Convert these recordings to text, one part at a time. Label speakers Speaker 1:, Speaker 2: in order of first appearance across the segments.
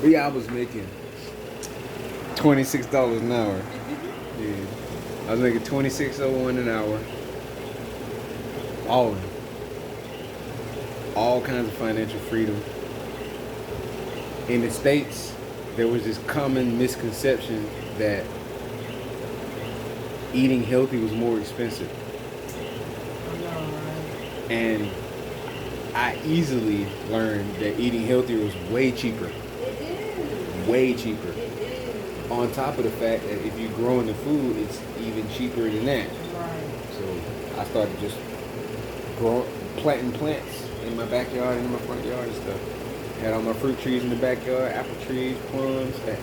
Speaker 1: But yeah, I was making $26 an hour. Yeah, I was making $26.01 an hour. All kinds of financial freedom. In the States, there was this common misconception that eating healthy was more expensive. And I easily learned that eating healthier was way cheaper.
Speaker 2: It is.
Speaker 1: Way cheaper.
Speaker 2: It is.
Speaker 1: On top of the fact that if you're growing the food, it's even cheaper than that.
Speaker 2: Right.
Speaker 1: So I started just planting plants in my backyard and in my front yard and stuff. Had all my fruit trees in the backyard, apple trees,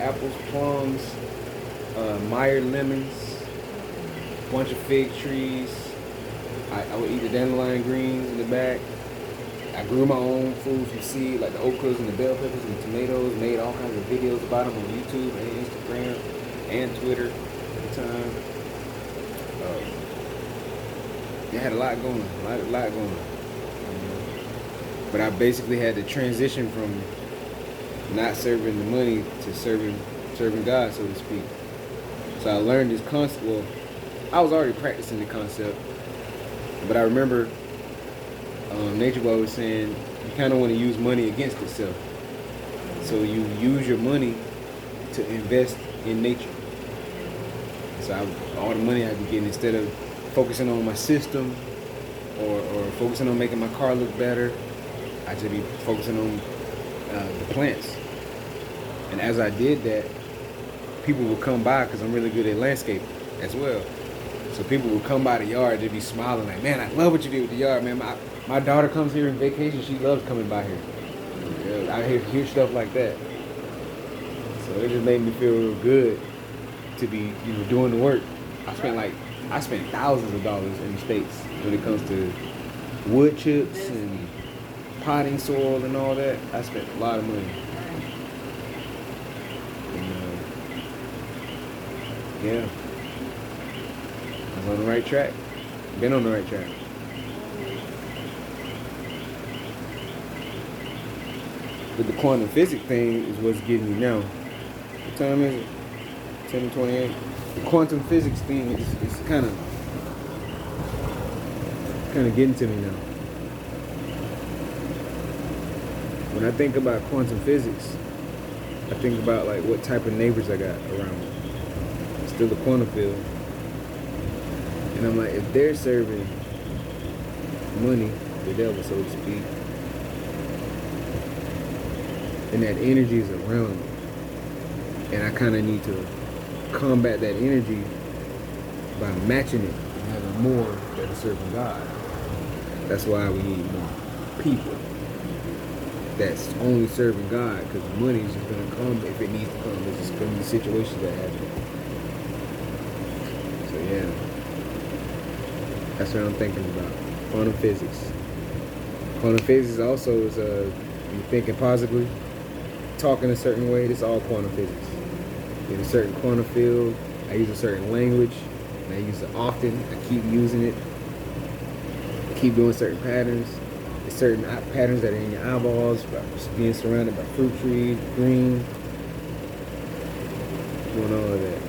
Speaker 1: apples, plums, Meyer lemons, bunch of fig trees. I would eat the dandelion greens in the back. I grew my own food from seed, like the okras and the bell peppers and the tomatoes. Made all kinds of videos about them on YouTube and Instagram and Twitter at the time. They had a lot going on. But I basically had to transition from not serving the money to serving God, so to speak. So I learned this concept. Well, I was already practicing the concept, but I remember Nature Boy was saying you kind of want to use money against itself. So you use your money to invest in nature. So all the money I'd be getting, instead of focusing on my system or focusing on making my car look better, I should be focusing on the plants. And as I did that, people would come by, because I'm really good at landscaping as well. So people would come by the yard, they'd be smiling like, man, I love what you did with the yard, man. My daughter comes here on vacation, she loves coming by here. Yeah, I hear stuff like that. So it just made me feel real good to be, doing the work. I spent thousands of dollars in the States when it comes to wood chips and potting soil and all that. I spent a lot of money. And, yeah. I was on the right track. Been on the right track. But the quantum physics thing is what's getting me now. What time is it? 10:28. The quantum physics thing is kind of getting to me now. When I think about quantum physics, I think about like what type of neighbors I got around me. It's still the quantum field. And I'm like, if they're serving money, the devil, so to speak, and that energy is around me, and I kind of need to combat that energy by matching it and having more that are serving God. That's why we need more people that's only serving God, because money is just going to come if it needs to come. It's just going to be situations that happen. So yeah, that's what I'm thinking about. Quantum physics. Quantum physics also is you thinking positively, talking a certain way. This is all quantum physics. In a certain quantum field, I use a certain language, and I use it often. I keep using it. I keep doing certain patterns. There's certain patterns that are in your eyeballs, by being surrounded by fruit trees, green, doing all of that.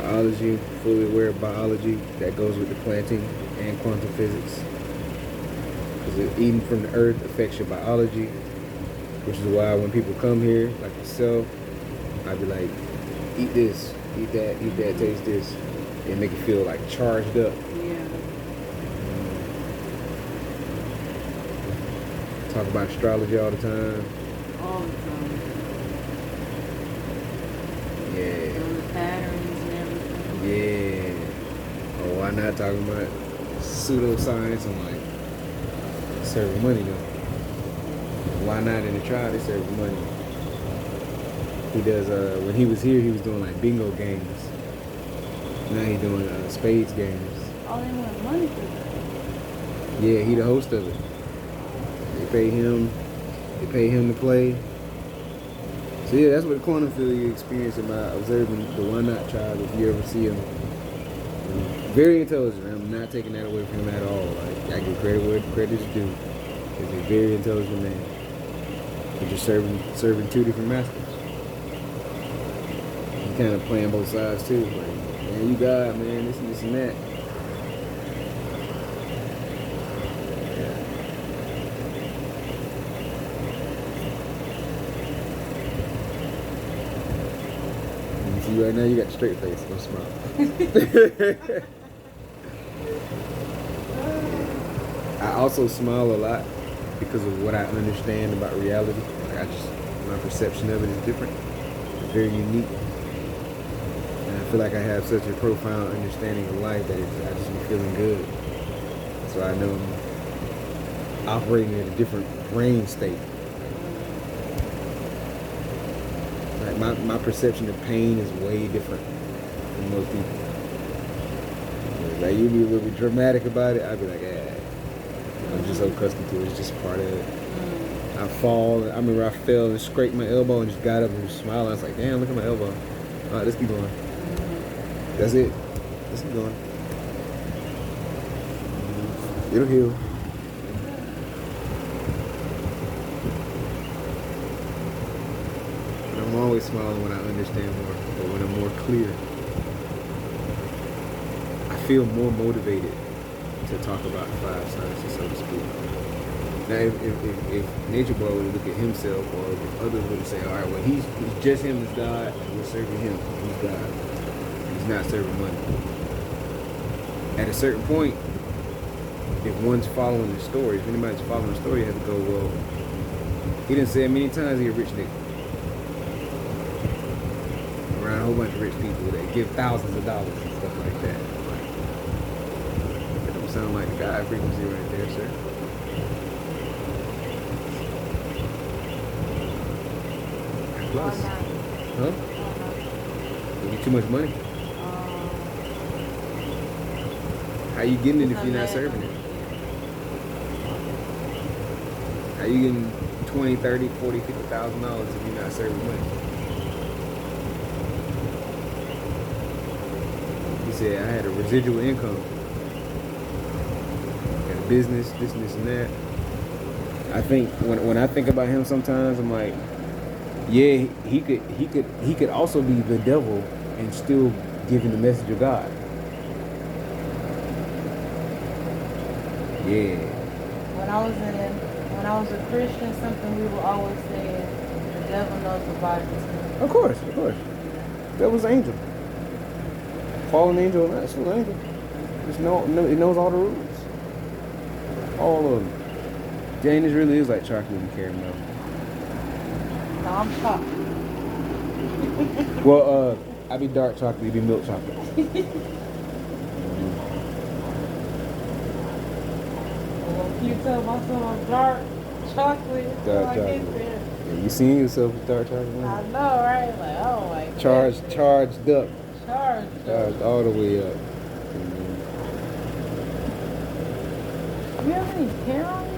Speaker 1: Biology, fully aware of biology, that goes with the planting and quantum physics. Because eating from the earth affects your biology, which is why when people come here, like yourself, I'd be like, eat this, eat that, taste this. And make you feel like charged up.
Speaker 2: Yeah.
Speaker 1: Talk about astrology all the time.
Speaker 2: All the time.
Speaker 1: Yeah.
Speaker 2: And the patterns and everything.
Speaker 1: Yeah. Oh, why not talking about pseudoscience and like serving money though? Why not in the trial they serve money? He does when he was here he was doing like bingo games. Now he's doing spades games.
Speaker 2: Oh, they want money for that.
Speaker 1: Yeah, he the host of it. They pay him to play. So yeah, that's what the quantum field you experience about observing the Why Not tribe if you ever see him. Very intelligent. I'm not taking that away from him at all. Like, I give credit where credit's due. is a very intelligent man. But you're serving two different masters. You kind of playing both sides too. Like, man, you God, man, this and that. You see right now, you got the straight face. Don't smile. I also smile a lot because of what I understand about reality. Like my perception of it is different. It's very unique. And I feel like I have such a profound understanding of life that I just be feeling good. So I know I'm operating at a different brain state. Like my perception of pain is way different from most people. Like you be a little bit dramatic about it, I'd be like, I'm just so accustomed to it. It's just part of it. I fall. I remember I fell and scraped my elbow and just got up and was smiling. I was like, damn, look at my elbow. All right, let's keep going. That's it. Let's keep going. It'll heal. But I'm always smiling when I understand more, or when I'm more clear. I feel more motivated to talk about the five sciences, so to speak. Now, if Nature Boy would look at himself, or if others would say, all right, well, he's just him as God, and we're serving him. He's God. He's not serving money. At a certain point, if one's following the story, if anybody's following the story, you have to go, well, he done said many times he's a rich nigga. Around a whole bunch of rich people that give thousands of dollars and stuff like that. That don't sound like God frequency right there, sir. Plus, huh? Give you too much money. How you getting it if you're not serving it? How you getting $20, $30, $40, $50,000 if you're not serving money? He said I had a residual income, had a business, this and that. I think when I think about him, sometimes I'm like, yeah, he could also be the devil and still giving the message of God. Yeah.
Speaker 2: When I was a Christian, something we were always saying, the devil knows the Bible.
Speaker 1: Of course. That was an angel. Fallen angel or not, still an angel. Just it knows all the rules. All of them. Jane, this really is like chocolate and caramel.
Speaker 2: No, I'm shocked.
Speaker 1: Well, I be dark chocolate, you be milk chocolate.
Speaker 2: You tell myself I'm dark chocolate.
Speaker 1: Dark
Speaker 2: I
Speaker 1: chocolate.
Speaker 2: get there.
Speaker 1: Yeah, you seen yourself with dark chocolate?
Speaker 2: I know, right? Like, oh my God.
Speaker 1: Charged up.
Speaker 2: Charged
Speaker 1: All the way up.
Speaker 2: You have any hair on you?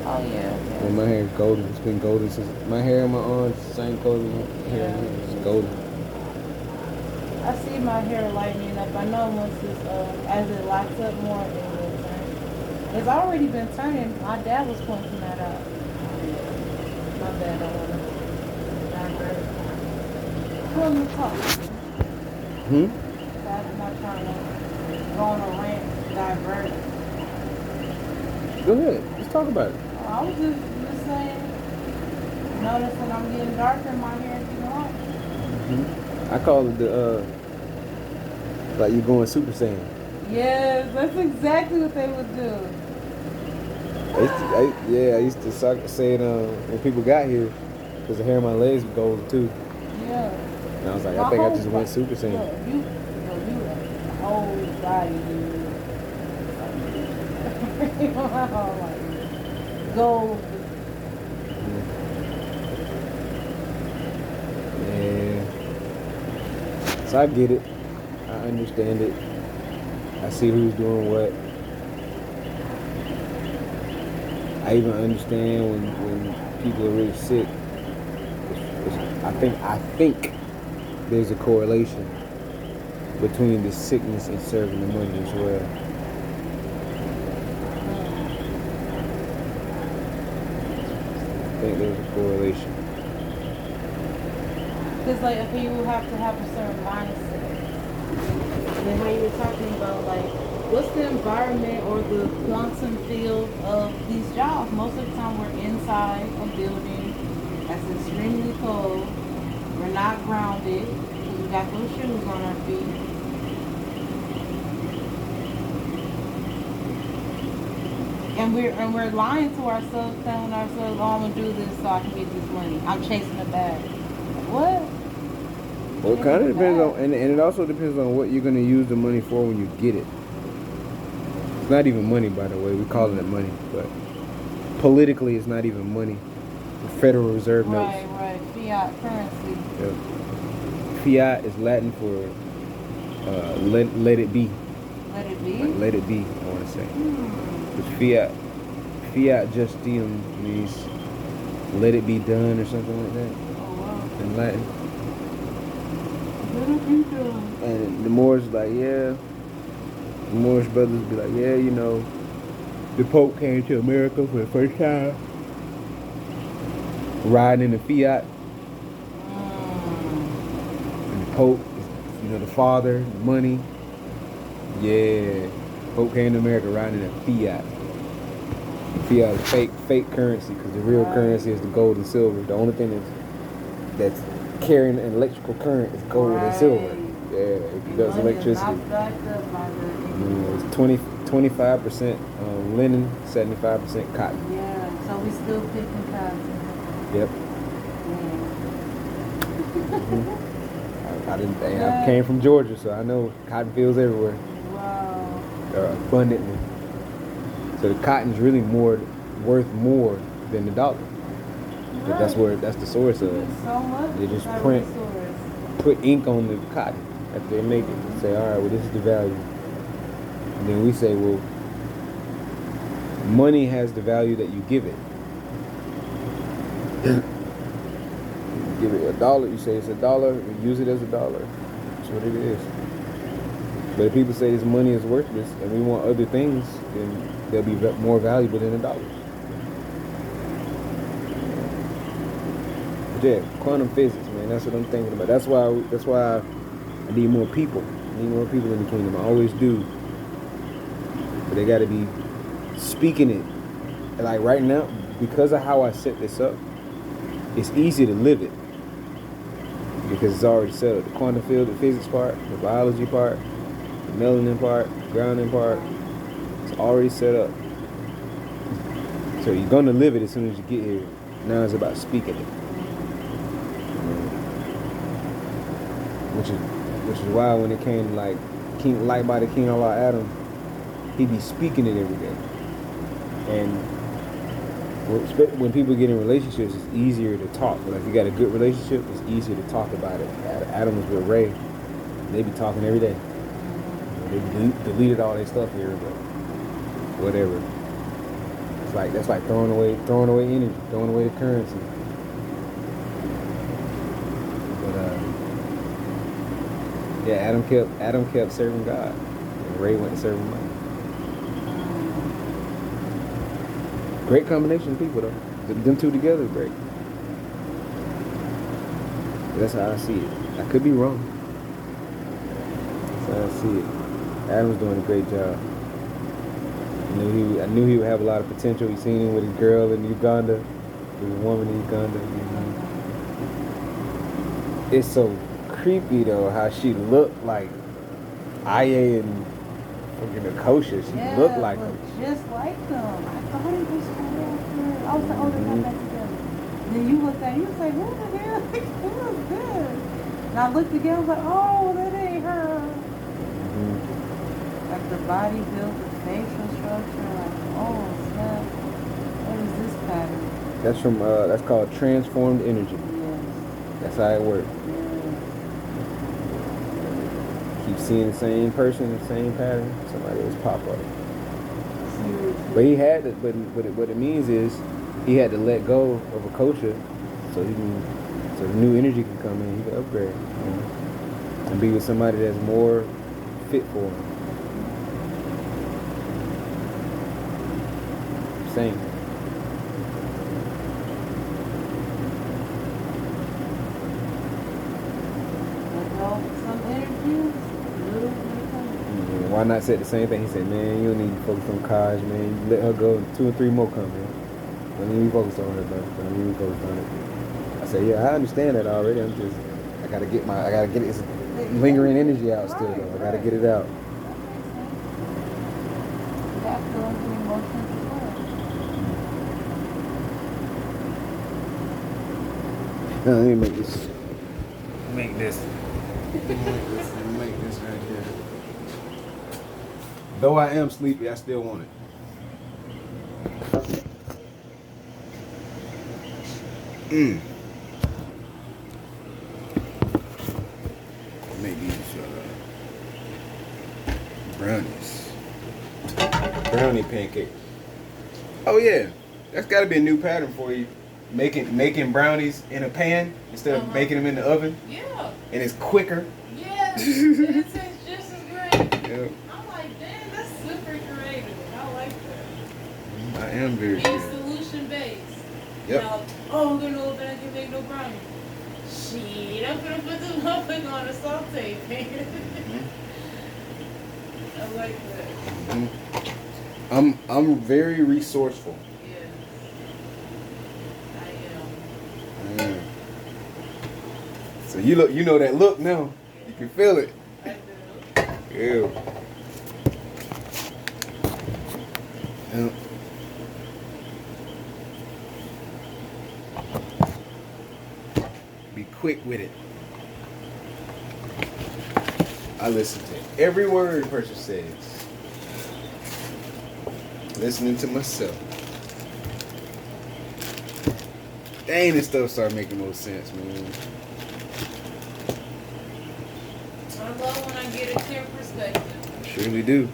Speaker 2: Oh yeah.
Speaker 1: Well, my hair is golden. It's been golden since my hair and my arms, same color. Hair, it's golden.
Speaker 2: I see my hair lightening up. I know once as it lights up more, it will turn. It's already been turning. My dad was pointing that out. My bad, I want to divert. Come on, talk. I'm not trying to go on a rant, divert.
Speaker 1: Go ahead. Let's talk about it.
Speaker 2: I was just saying, noticing I'm getting darker in my hair getting long.
Speaker 1: I call it like you're going Super Saiyan.
Speaker 2: Yes, that's exactly what they would do.
Speaker 1: I used to say it when people got here, because the hair on my legs was gold too.
Speaker 2: Yeah.
Speaker 1: And I was like, I think I just went Super Saiyan.
Speaker 2: You whole body, dude. Like, gold.
Speaker 1: Yeah. So I get it. I understand it. I see who's doing what. I even understand when people are really sick. I think there's a correlation between the sickness and serving the money as well. think there's a correlation.
Speaker 2: Because, like, okay, you will have to have a certain mindset. And then how you were talking about, like, what's the environment or the quantum field of these jobs? Most of the time we're inside a building that's extremely cold. We're not grounded because we got those shoes on our feet. And we're lying to ourselves, telling ourselves, oh, I'm gonna do this so I can get this money. I'm chasing a bag. What?
Speaker 1: Well, it kind of depends on, and it also depends on what you're going to use the money for when you get it. It's not even money, by the way. We're calling it money, but politically, it's not even money. The Federal Reserve notes.
Speaker 2: Right. Fiat currency.
Speaker 1: Yeah. Fiat is Latin for let it be.
Speaker 2: Let it be?
Speaker 1: Like, let it be, I want to say. Because fiat justium means let it be done or something like that.
Speaker 2: Oh, wow.
Speaker 1: In Latin.
Speaker 2: Let it be done.
Speaker 1: And the Moors like, yeah. The Moorish brothers be like, yeah, you know, the Pope came to America for the first time, riding in the Fiat. And the Pope is, you know, the father, the money. Yeah, Pope came to America riding in a Fiat. Fiat is fake currency, because the real currency is the gold and silver. The only thing that's carrying an electrical current is gold and silver. Yeah, it does electricity. It's 25% linen, 75% cotton.
Speaker 2: Yeah, so we still picking cotton.
Speaker 1: Yep.
Speaker 2: Yeah.
Speaker 1: I came from Georgia, so I know cotton fields everywhere.
Speaker 2: Wow.
Speaker 1: Abundantly. So the cotton's really worth more than the dollar. But that's the source of it.
Speaker 2: So much.
Speaker 1: They just put ink on the cotton after they make it and say, all right, well, this is the value. And then we say, well, money has the value that you give it. You give it $1, you say it's $1, you use it as $1. That's what it is. But if people say this money is worthless and we want other things, then they'll be more valuable than $1. But yeah, quantum physics, man, that's what I'm thinking about. That's why I need more people. I need more people in the kingdom. I always do. But they gotta be speaking it. Like right now, because of how I set this up, it's easy to live it. Because it's already set up. The quantum field, the physics part, the biology part, the melanin part, the grounding part, it's already set up. So you're gonna live it as soon as you get here. Now it's about speaking it. Which is why when it came to like King Light by the King Allah Adam, he be speaking it every day. And when people get in relationships, it's easier to talk. But if you got a good relationship, it's easier to talk about it. Adam was with Ray. They be talking every day. They deleted all their stuff here, but whatever. That's like throwing away energy, throwing away the currency. But yeah, Adam kept serving God, and Ray went to serve money. Great combination of people though. Them two together is great. That's how I see it. I could be wrong. That's how I see it. Adam's doing a great job. I knew he would have a lot of potential. We seen him with his girl in Uganda, with his woman in Uganda. It's so creepy though how she looked like Aya and fucking Akosha. She looked like him.
Speaker 2: Just like them. I thought it was her. I was like, oh, they got that together. Then you looked at it, you was like, who the hell? Who is this? And I looked again, I was like, oh, that ain't her. Like the body built, the facial structure, like, oh snap. What is this pattern?
Speaker 1: That's from that's called transformed energy.
Speaker 2: Yes.
Speaker 1: That's how it works. Keep seeing the same person, the same pattern, somebody else pop up. But he had to, but what it means is he had to let go of a culture so the new energy can come in, he can upgrade, and be with somebody that's more fit for him. Same. why not say the same thing? He said, man, you don't need to focus on Kaj, man. You let her go, and 2 or 3 more come, man. Don't even focus on her, bro. Don't even focus on it. I said, yeah, I understand that already. I gotta get this lingering energy out still, though. I gotta get it out.
Speaker 2: That feelings and emotions as well.
Speaker 1: Let me make this. Make this right here. Though I am sleepy, I still want it. Make these brownies. Brownie pancake. Oh yeah, that's got to be a new pattern for you. Making brownies in a pan instead of making them in the oven.
Speaker 2: Yeah.
Speaker 1: And it's quicker.
Speaker 2: Yeah. It tastes just as great.
Speaker 1: Yep.
Speaker 2: I'm like, dang, that's super creative. I like that.
Speaker 1: I am very
Speaker 2: Being
Speaker 1: good.
Speaker 2: solution based.
Speaker 1: Yep.
Speaker 2: Now, oh, we're gonna know that I can make no brownies. Shit, I'm gonna put the muffin on a saute pan. I like that.
Speaker 1: I'm very resourceful.
Speaker 2: Yes. I am.
Speaker 1: So you know that look now. You can feel it.
Speaker 2: I do.
Speaker 1: Ew. Yeah. Be quick with it. I listen to every word a person says. Listening to myself. Dang, this stuff started making more sense, man.
Speaker 2: I love when I get a clear perspective.
Speaker 1: Surely do.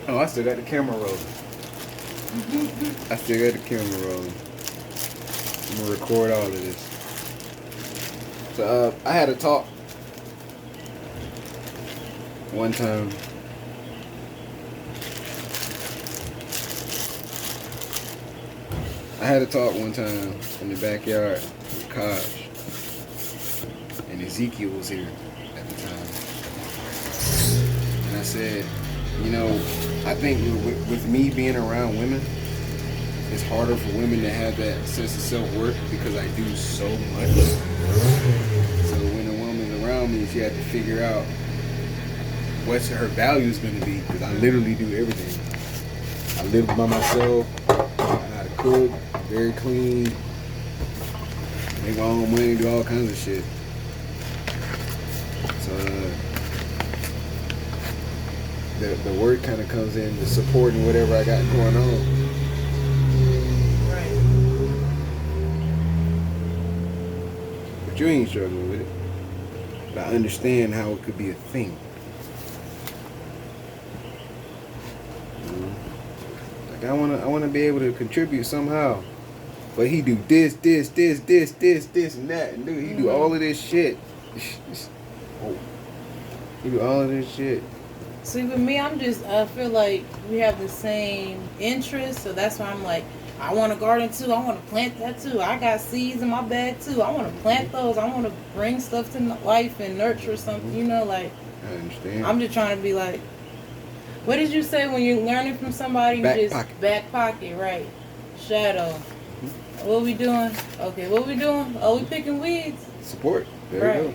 Speaker 1: Oh, I still got the camera rolling. I still got the camera rolling. I'm gonna record all of this. So I had a talk one time. I had a talk one time in the backyard with Kaj, and Ezekiel was here at the time. And I said, you know, I think with me being around women, it's harder for women to have that sense of self-worth because I do so much. So when a woman's around me, she has to figure out what's her values going to be, because I literally do everything. I live by myself. I know how to cook. I'm very clean. Make my own money. Do all kinds of shit. So the work kind of comes in to supporting whatever I got going on.
Speaker 2: Right.
Speaker 1: But you ain't struggling with it. But I understand how it could be a thing. Like I wanna be able to contribute somehow. But he do this, and that, and he do all of this shit. He do all of this shit.
Speaker 2: See, with me, I feel like we have the same interests, so that's why I'm like, I want to garden too. I want to plant that too. I got seeds in my bag too. I want to plant those. I want to bring stuff to life and nurture something, you know, like.
Speaker 1: I understand.
Speaker 2: I'm just trying to be like, what did you say when you're learning from somebody?
Speaker 1: Back
Speaker 2: pocket, right. Shadow. What we doing? Okay, what we doing? Oh, we picking weeds.
Speaker 1: Support. There
Speaker 2: Right.
Speaker 1: you go.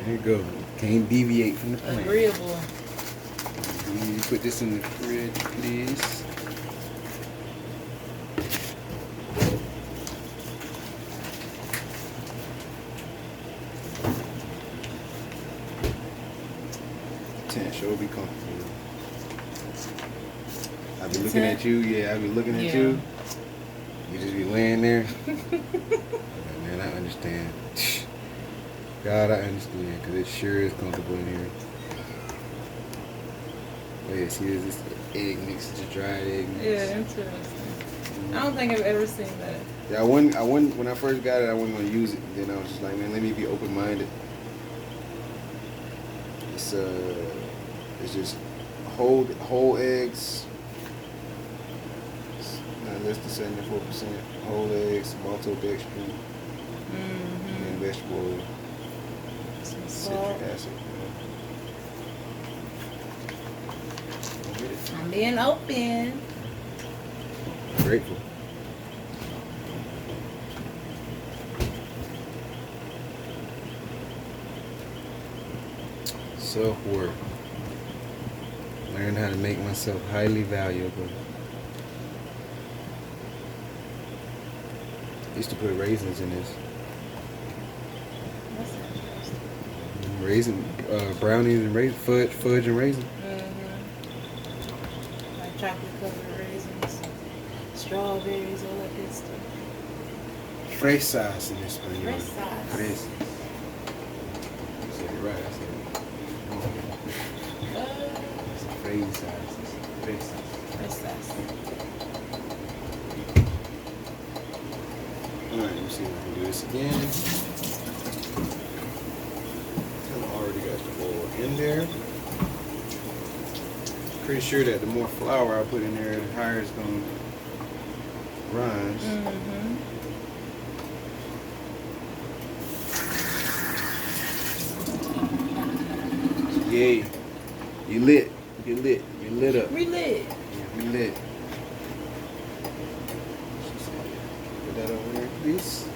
Speaker 1: There you go. Can't deviate from the plan.
Speaker 2: Agreeable.
Speaker 1: You put this in the fridge, please. Tent sure be comfortable. I be looking at you. You just be laying there. Man, I understand. God, I understand, because it sure is comfortable in here. Oh yeah, see, there's this egg mix, just dried egg mix.
Speaker 2: Yeah, interesting. I don't think I've ever seen that.
Speaker 1: Yeah, when I first got it, I wasn't gonna use it. Then I was just like, man, let me be open-minded. It's just whole eggs. Not less than 74% whole eggs, maltodextrin, and vegetable oil,
Speaker 2: Some
Speaker 1: citric
Speaker 2: salt.
Speaker 1: acid.
Speaker 2: I'm being open.
Speaker 1: Grateful. Self-worth. Learn how to make myself highly valuable. I used to put raisins in this.
Speaker 2: That's interesting.
Speaker 1: Raisin, brownies and raisin, fudge and raisin.
Speaker 2: Like chocolate covered raisins, strawberries, all that good stuff.
Speaker 1: Fresas in español.
Speaker 2: Fresas.
Speaker 1: Fresas. I said it right. I said it wrong. It's fresas. Fresas.
Speaker 2: Fresas.
Speaker 1: Alright, let me see if I can do this again. I already got the oil in there. Pretty sure that the more flour I put in there, the higher it's going to rise. Yay. You lit. You lit. You lit up.
Speaker 2: We lit.
Speaker 1: You lit. Put that over there, please.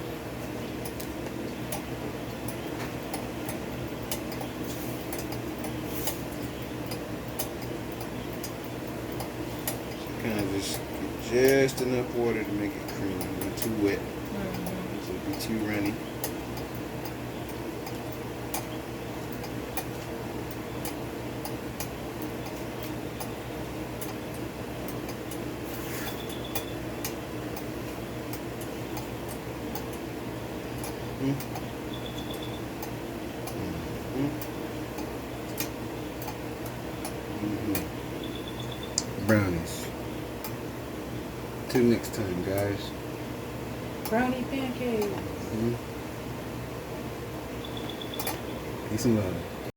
Speaker 1: Kind of just get just enough water to make it creamy. Not too wet. So it'll be too runny. Brownies. Till next time, guys.
Speaker 2: Brownie pancakes.
Speaker 1: Peace and love.